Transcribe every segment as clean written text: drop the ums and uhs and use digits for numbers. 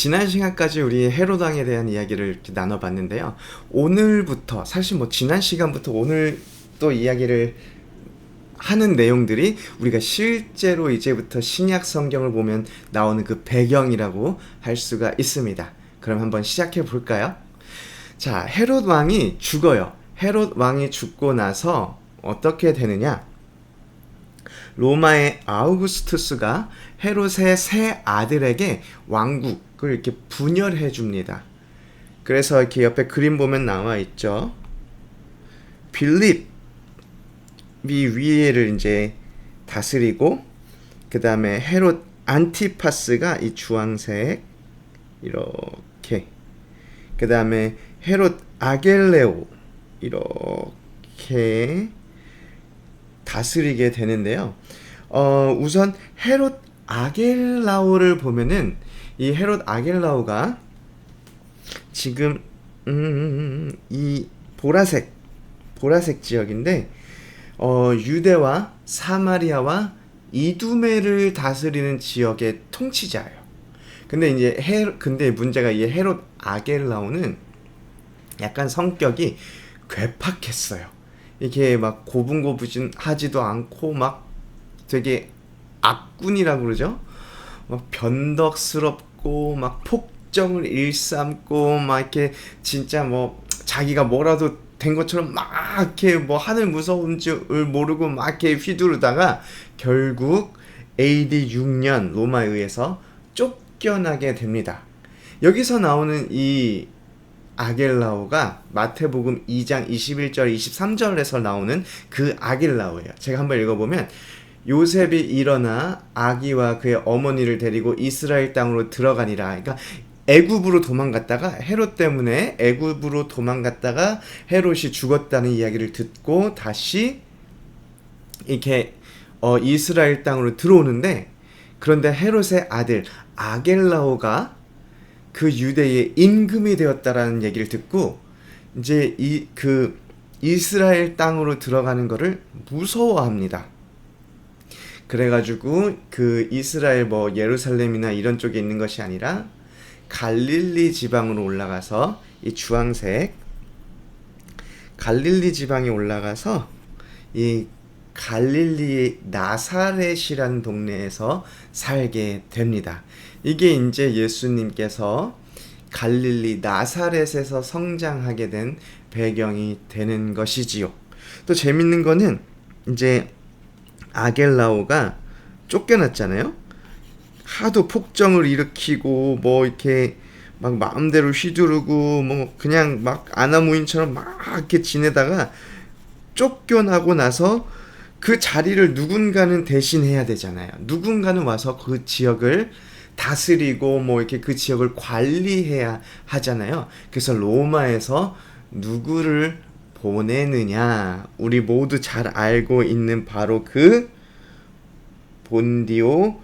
지난 시간까지 우리 헤롯 왕에 대한 이야기를 이렇게 나눠봤는데요. 오늘부터 사실 뭐 지난 시간부터 오늘 또 이야기를 하는 내용들이 우리가 실제로 이제부터 신약 성경을 보면 나오는 그 배경이라고 할 수가 있습니다. 그럼 한번 시작해 볼까요? 자, 헤롯 왕이 죽어요. 헤롯 왕이 죽고 나서 어떻게 되느냐? 로마의 아우구스투스가 헤롯의 세 아들에게 왕국을 이렇게 분열해 줍니다. 그래서 이렇게 옆에 그림 보면 나와 있죠. 빌립이 위에를 이제 다스리고, 그 다음에 헤롯 안티파스가 이 주황색 이렇게, 그 다음에 헤롯 아겔레오 이렇게 다스리게 되는데요. 우선 헤롯 아겔라오를 보면은 이 헤롯 아겔라오가 지금 이 보라색 지역인데 유대와 사마리아와 이두메를 다스리는 지역의 통치자예요. 근데 문제가 이 헤롯 아겔라오는 약간 성격이 괴팍했어요. 이게 막 고분고분하지도 않고 막 되게 악군이라고 그러죠? 막 변덕스럽고 막 폭정을 일삼고 막 이렇게 진짜 뭐 자기가 뭐라도 된 것처럼 막 이렇게 뭐 하늘 무서운 줄 모르고 막 이렇게 휘두르다가 결국 AD 6년 로마에 의해서 쫓겨나게 됩니다. 여기서 나오는 이 아겔라오가 마태복음 2장 21절 23절에서 나오는 그 아겔라오예요. 제가 한번 읽어보면, 요셉이 일어나 아기와 그의 어머니를 데리고 이스라엘 땅으로 들어가니라. 그러니까 애굽으로 도망갔다가 헤롯 때문에 애굽으로 도망갔다가 헤롯이 죽었다는 이야기를 듣고 다시 이렇게 이스라엘 땅으로 들어오는데, 그런데 헤롯의 아들 아겔라오가 그 유대의 임금이 되었다라는 얘기를 듣고 이제 이스라엘 땅으로 들어가는 거를 무서워합니다. 그래가지고 그 이스라엘 뭐 예루살렘이나 이런 쪽에 있는 것이 아니라 갈릴리 지방으로 올라가서 이 주황색 갈릴리 지방에 올라가서 이 갈릴리의 나사렛이라는 동네에서 살게 됩니다. 이게 이제 예수님께서 갈릴리 나사렛에서 성장하게 된 배경이 되는 것이지요. 또 재밌는 거는 이제 아겔라오가 쫓겨났잖아요. 하도 폭정을 일으키고 뭐 이렇게 막 마음대로 휘두르고 뭐 그냥 막 아나무인처럼 막 이렇게 지내다가 쫓겨나고 나서 그 자리를 누군가는 대신해야 되잖아요. 누군가는 와서 그 지역을 다스리고 뭐 이렇게 그 지역을 관리해야 하잖아요. 그래서 로마에서 누구를 보내느냐? 우리 모두 잘 알고 있는 바로 그 본디오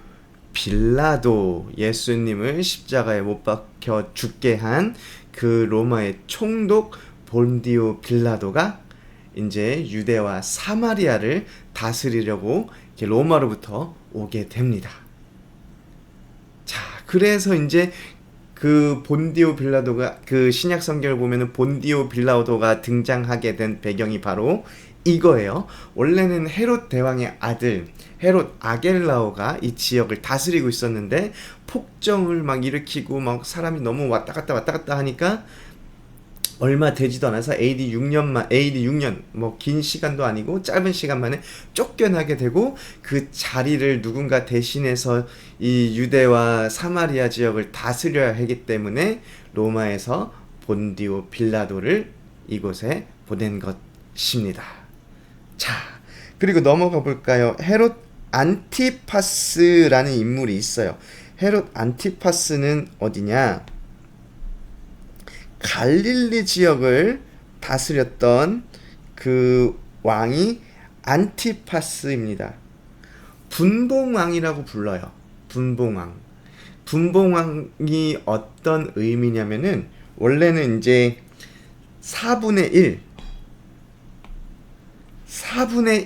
빌라도, 예수님을 십자가에 못 박혀 죽게 한 그 로마의 총독 본디오 빌라도가 이제 유대와 사마리아를 다스리려고 이렇게 로마로부터 오게 됩니다. 자, 그래서 이제 그 본디오 빌라도가, 그 신약 성경을 보면은 본디오 빌라도가 등장하게 된 배경이 바로 이거예요. 원래는 헤롯 대왕의 아들 헤롯 아겔라오가 이 지역을 다스리고 있었는데 폭정을 막 일으키고 막 사람이 너무 왔다 갔다 하니까 얼마 되지도 않아서 AD 6년 뭐 긴 시간도 아니고 짧은 시간 만에 쫓겨나게 되고, 그 자리를 누군가 대신해서 이 유대와 사마리아 지역을 다스려야 하기 때문에 로마에서 본디오 빌라도를 이곳에 보낸 것입니다. 자, 그리고 넘어가 볼까요? 헤롯 안티파스라는 인물이 있어요. 헤롯 안티파스는 어디냐? 갈릴리 지역을 다스렸던 그 왕이 안티파스입니다. 분봉왕이라고 불러요. 분봉왕. 분봉왕이 어떤 의미냐면은 원래는 이제 4분의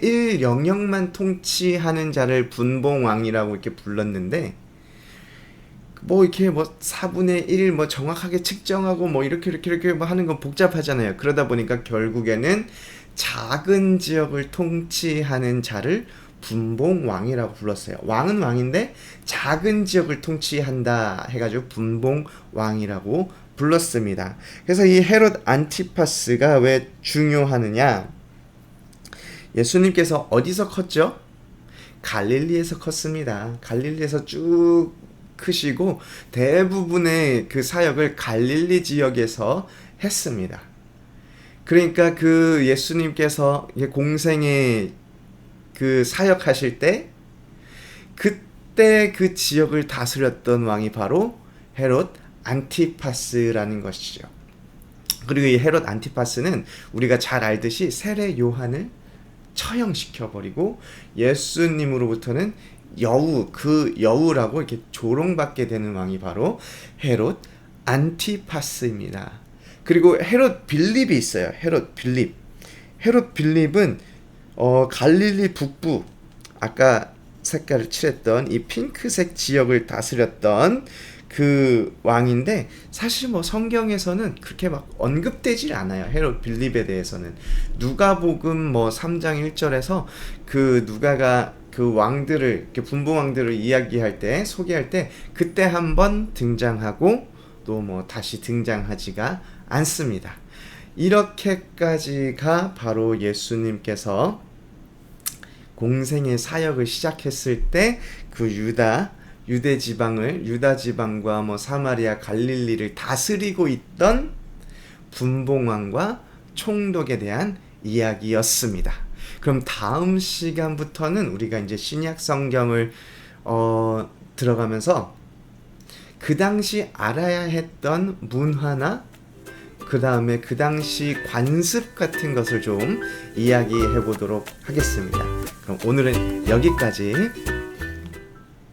1 영역만 통치하는 자를 분봉왕이라고 이렇게 불렀는데, 뭐 이렇게 뭐 4분의 1 뭐 정확하게 측정하고 뭐 이렇게 뭐 하는 건 복잡하잖아요. 그러다 보니까 결국에는 작은 지역을 통치하는 자를 분봉왕이라고 불렀어요. 왕은 왕인데 작은 지역을 통치한다 해가지고 분봉왕이라고 불렀습니다. 그래서 이 헤롯 안티파스가 왜 중요하느냐? 예수님께서 어디서 컸죠? 갈릴리에서 컸습니다. 갈릴리에서 쭉 크시고 대부분의 그 사역을 갈릴리 지역에서 했습니다. 그러니까 그 예수님께서 공생에 그 사역하실 때 그때 그 지역을 다스렸던 왕이 바로 헤롯 안티파스라는 것이죠. 그리고 이 헤롯 안티파스는 우리가 잘 알듯이 세례 요한을 처형시켜버리고 예수님으로부터는 그 여우라고 이렇게 조롱받게 되는 왕이 바로 헤롯 안티파스입니다. 그리고 헤롯 빌립이 있어요. 헤롯 빌립은 갈릴리 북부, 아까 색깔을 칠했던 이 핑크색 지역을 다스렸던 그 왕인데, 사실 뭐 성경에서는 그렇게 막 언급되질 않아요. 헤롯 빌립에 대해서는. 누가복음 뭐 3장 1절에서 그 누가가 그 왕들을, 이렇게 분봉왕들을 이야기할 때, 소개할 때 그때 한번 등장하고 또 뭐 다시 등장하지가 않습니다. 이렇게까지가 바로 예수님께서 공생의 사역을 시작했을 때 그 유대 지방과 뭐 사마리아, 갈릴리를 다스리고 있던 분봉왕과 총독에 대한 이야기였습니다. 그럼 다음 시간부터는 우리가 이제 신약 성경을 들어가면서 그 당시 알아야 했던 문화나 그 다음에 그 당시 관습 같은 것을 좀 이야기해 보도록 하겠습니다. 그럼 오늘은 여기까지